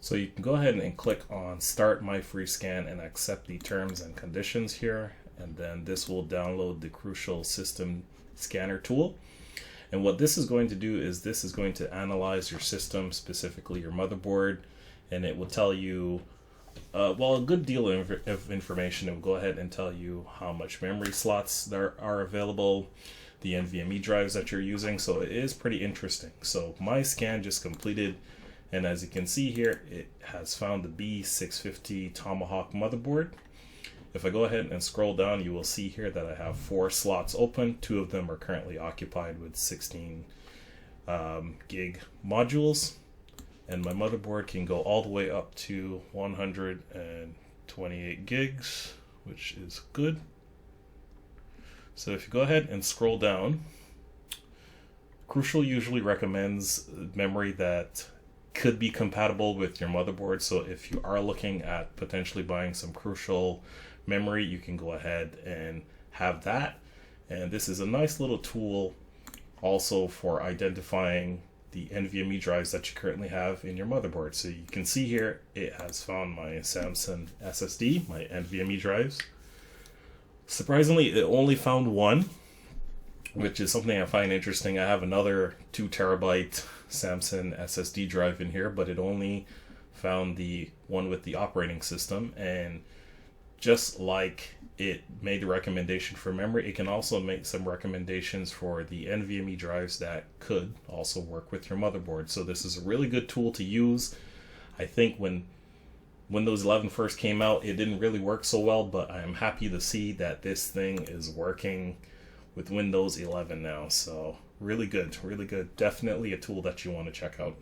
So you can go ahead and click on Start My Free Scan and accept the terms and conditions here. And then this will download the Crucial System Scanner tool. And what this is going to do is this is going to analyze your system, specifically your motherboard, and it will tell you, well, a good deal of information. It will go ahead and tell you how much memory slots there are available, the NVMe drives that you're using. So it is pretty interesting. So my scan just completed. And as you can see here, it has found the B650 Tomahawk motherboard. If I go ahead and scroll down, you will see here that I have 4 slots open. 2 of them are currently occupied with 16 gig modules. And my motherboard can go all the way up to 128 gigs, which is good. So if you go ahead and scroll down, Crucial usually recommends memory that could be compatible with your motherboard. So if you are looking at potentially buying some Crucial memory, you can go ahead and have that. And this is a nice little tool also for identifying the NVMe drives that you currently have in your motherboard. So you can see here it has found my Samsung SSD, my NVMe drives. Surprisingly, it only found 1, which is something I find interesting. I have another 2 terabyte Samsung SSD drive in here, but it only found the one with the operating system. And just like it made the recommendation for memory, it can also make some recommendations for the NVMe drives that could also work with your motherboard. So this is a really good tool to use. I think when Windows 11 first came out, it didn't really work so well, but I'm happy to see that this thing is working with Windows 11 now. So really good, really good. Definitely a tool that you want to check out.